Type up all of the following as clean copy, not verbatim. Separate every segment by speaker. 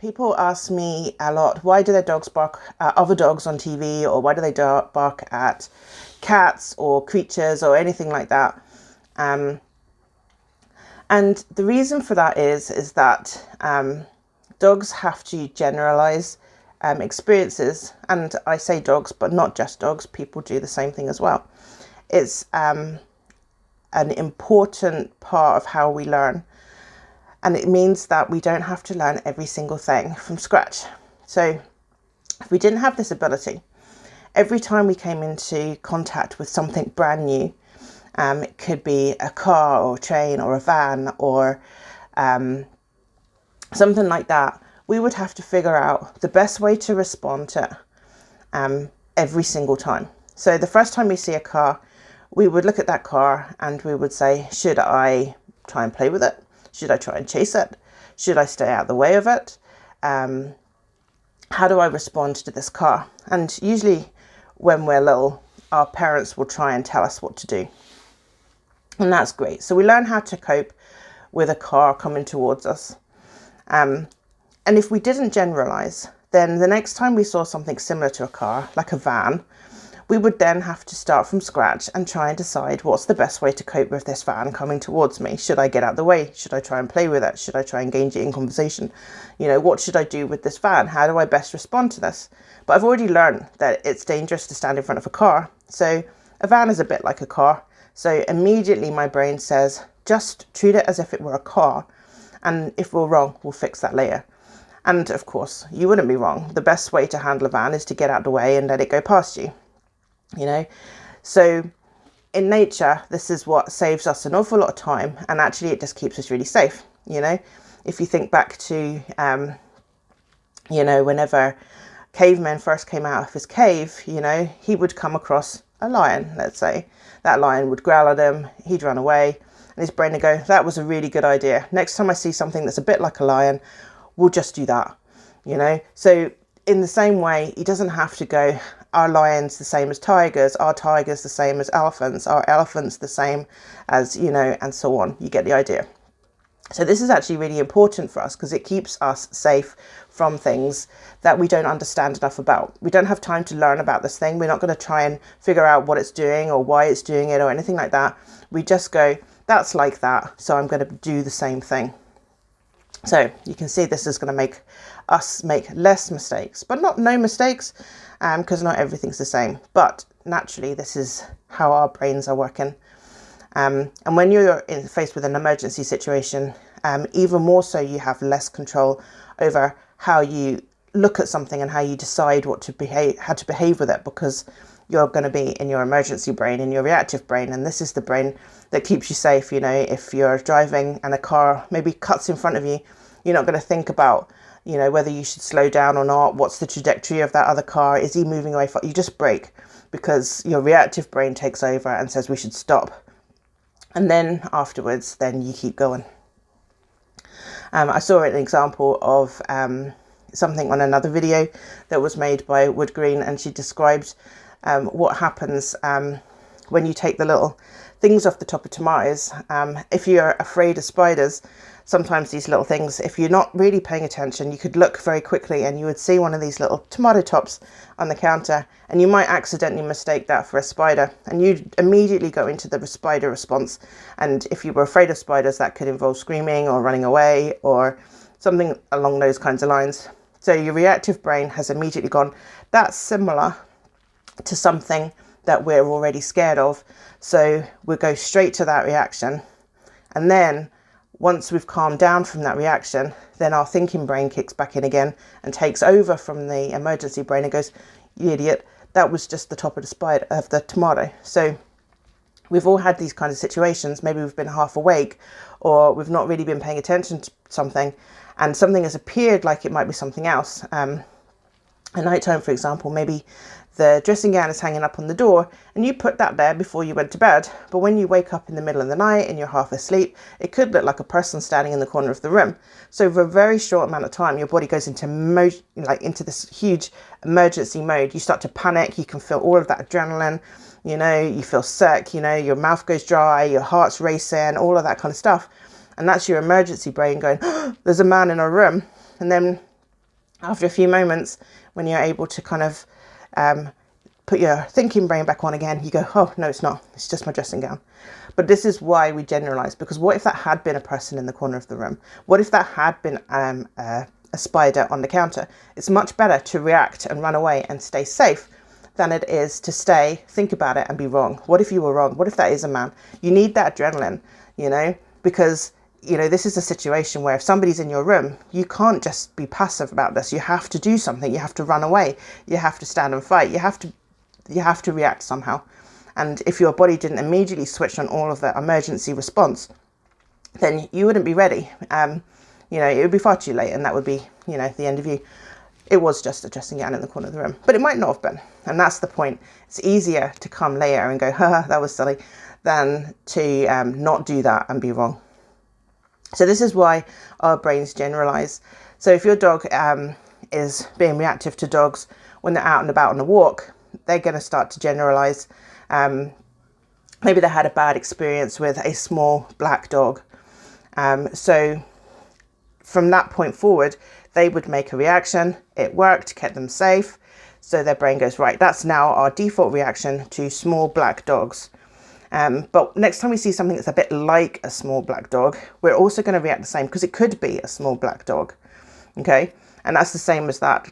Speaker 1: people ask me a lot, why do their dogs bark at other dogs on TV, or why do they bark at cats or creatures or anything like that? And the reason for that is that dogs have to generalize experiences. And I say dogs, but not just dogs. People do the same thing as well. It's an important part of how we learn. And it means that we don't have to learn every single thing from scratch. So if we didn't have this ability, every time we came into contact with something brand new, it could be a car or a train or a van or something like that, we would have to figure out the best way to respond to it every single time. So the first time we see a car, we would look at that car and we would say, should I try and play with it? Should I try and chase it? Should I stay out of the way of it? How do I respond to this car? And usually when we're little, our parents will try and tell us what to do. And that's great. So we learn how to cope with a car coming towards us. And if we didn't generalize, then the next time we saw something similar to a car, like a van, we would then have to start from scratch and try and decide what's the best way to cope with this van coming towards me. Should I get out of the way? Should I try and play with it? Should I try and engage it in conversation? You know, what should I do with this van? How do I best respond to this? But I've already learned that it's dangerous to stand in front of a car. So a van is a bit like a car. So immediately my brain says, just treat it as if it were a car. And if we're wrong, we'll fix that later. And of course, you wouldn't be wrong. The best way to handle a van is to get out of the way and let it go past you. You know, so in nature, this is what saves us an awful lot of time, and actually it just keeps us really safe. You know, if you think back to, you know, whenever cavemen first came out of his cave, you know, he would come across a lion, let's say. That lion would growl at him, he'd run away, and his brain would go, that was a really good idea. Next time I see something that's a bit like a lion, we'll just do that, you know. So in the same way, he doesn't have to go, are lions the same as tigers? Are tigers the same as elephants? Are elephants the same as, you know, and so on. You get the idea. So this is actually really important for us because it keeps us safe from things that we don't understand enough about. We don't have time to learn about this thing. We're not going to try and figure out what it's doing or why it's doing it or anything like that. We just go, that's like that, so I'm going to do the same thing. So you can see this is going to make us make less mistakes, but not no mistakes, because not everything's the same. But naturally, this is how our brains are working. And when you're faced with an emergency situation, even more so, you have less control over how you look at something and how you decide how to behave with it, because you're going to be in your emergency brain, in your reactive brain, and this is the brain that keeps you safe. You know, if you're driving and a car maybe cuts in front of you, you're not going to think about, you know, whether you should slow down or not. What's the trajectory of that other car? Is he moving away? You just brake because your reactive brain takes over and says we should stop. And then afterwards, then you keep going. I saw an example of something on another video that was made by Wood Green, and she described what happens when you take the little things off the top of tomatoes. If you're afraid of spiders, sometimes these little things, if you're not really paying attention, you could look very quickly and you would see one of these little tomato tops on the counter, and you might accidentally mistake that for a spider, and you'd immediately go into the spider response. And if you were afraid of spiders, that could involve screaming or running away or something along those kinds of lines. So your reactive brain has immediately gone, that's similar to something that we're already scared of. So we'll go straight to that reaction. And then once we've calmed down from that reaction, then our thinking brain kicks back in again and takes over from the emergency brain and goes, you idiot, that was just the top of the tomato. So we've all had these kinds of situations. Maybe we've been half awake, or we've not really been paying attention to something, and something has appeared like it might be something else. At night time, for example, maybe the dressing gown is hanging up on the door and you put that there before you went to bed. But when you wake up in the middle of the night and you're half asleep, it could look like a person standing in the corner of the room. So for a very short amount of time, your body goes into into this huge emergency mode. You start to panic. You can feel all of that adrenaline. You know, you feel sick. You know, your mouth goes dry, your heart's racing, all of that kind of stuff. And that's your emergency brain going, oh, there's a man in our room. And then After a few moments, when you're able to kind of put your thinking brain back on again, you go, oh, no, it's not. It's just my dressing gown. But this is why we generalize, because what if that had been a person in the corner of the room? What if that had been a spider on the counter? It's much better to react and run away and stay safe than it is to stay, think about it and be wrong. What if you were wrong? What if that is a man? You need that adrenaline, you know, because, you know, this is a situation where if somebody's in your room, you can't just be passive about this. You have to do something. You have to run away. You have to stand and fight. You have to react somehow. And if your body didn't immediately switch on all of the emergency response, then you wouldn't be ready. You know, it would be far too late, and that would be, you know, the end of you. It was just a dressing gown in the corner of the room, but it might not have been. And that's the point. It's easier to come later and go, haha, that was silly, than to not do that and be wrong. So this is why our brains generalize. So if your dog is being reactive to dogs when they're out and about on a walk, they're going to start to generalize. Maybe they had a bad experience with a small black dog. So from that point forward, they would make a reaction. It worked, kept them safe. So their brain goes, right, that's now our default reaction to small black dogs. But next time we see something that's a bit like a small black dog, we're also going to react the same, because it could be a small black dog. Okay. And that's the same as that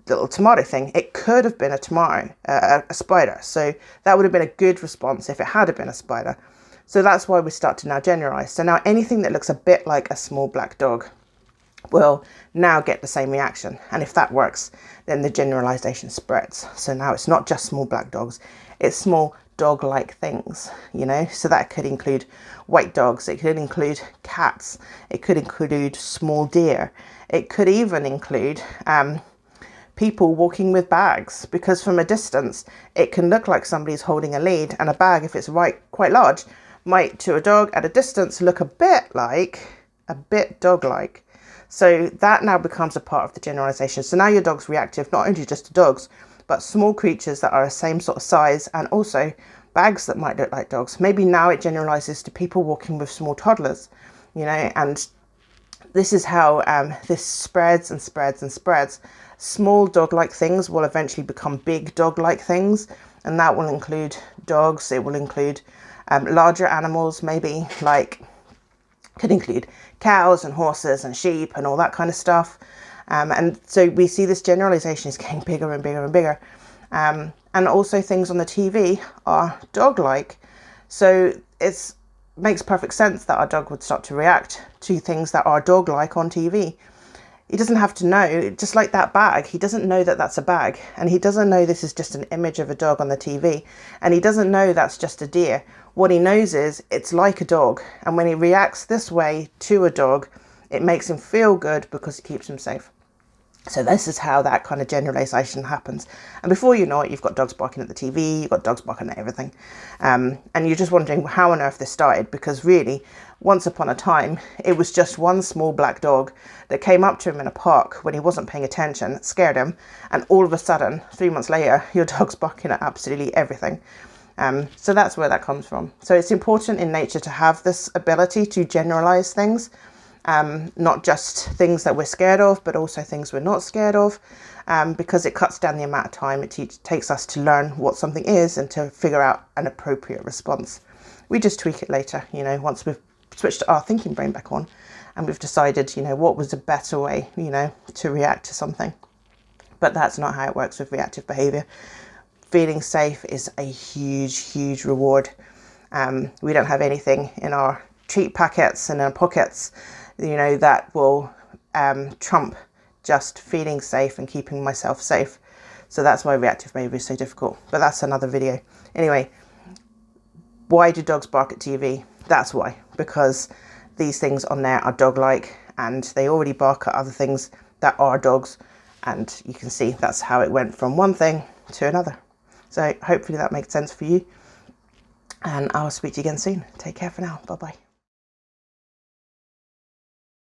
Speaker 1: little tomato thing. It could have been a tomato, a spider. So that would have been a good response if it had been a spider. So that's why we start to now generalize. So now anything that looks a bit like a small black dog will now get the same reaction. And if that works, then the generalization spreads. So now it's not just small black dogs, it's small dog-like things, you know. So that could include white dogs, it could include cats, it could include small deer, it could even include people walking with bags, because from a distance it can look like somebody's holding a lead, and a bag, if it's quite large, might to a dog at a distance look a bit dog-like. So that now becomes a part of the generalization. So now your dog's reactive not only just to dogs, but small creatures that are the same sort of size, and also bags that might look like dogs. Maybe now it generalizes to people walking with small toddlers, you know, and this is how this spreads and spreads and spreads. Small dog-like things will eventually become big dog-like things, and that will include dogs. It will include larger animals, maybe like, could include cows and horses and sheep and all that kind of stuff. And so we see this generalization is getting bigger and bigger and bigger. And also things on the TV are dog-like. So it makes perfect sense that our dog would start to react to things that are dog-like on TV. He doesn't have to know, just like that bag, he doesn't know that that's a bag, and he doesn't know this is just an image of a dog on the TV, and he doesn't know that's just a deer. What he knows is it's like a dog, and when he reacts this way to a dog, it makes him feel good because it keeps him safe. So this is how that kind of generalization happens. And before you know it, you've got dogs barking at the TV, you've got dogs barking at everything. And you're just wondering how on earth this started, because really, once upon a time, it was just one small black dog that came up to him in a park when he wasn't paying attention, scared him, and all of a sudden, 3 months later, your dog's barking at absolutely everything. So that's where that comes from. So it's important in nature to have this ability to generalize things. Not just things that we're scared of, but also things we're not scared of, because it cuts down the amount of time it takes us to learn what something is and to figure out an appropriate response. We just tweak it later, you know, once we've switched our thinking brain back on and we've decided, you know, what was a better way, you know, to react to something. But that's not how it works with reactive behavior. Feeling safe is a huge, huge reward. We don't have anything in our treat packets and our pockets, you know, that will trump just feeling safe and keeping myself safe. So that's why reactive behavior is so difficult, but that's another video. Anyway, why do dogs bark at TV? That's why, because these things on there are dog-like, and they already bark at other things that are dogs, and you can see that's how it went from one thing to another. So hopefully that makes sense for you, and I'll speak to you again soon. Take care for now. Bye bye.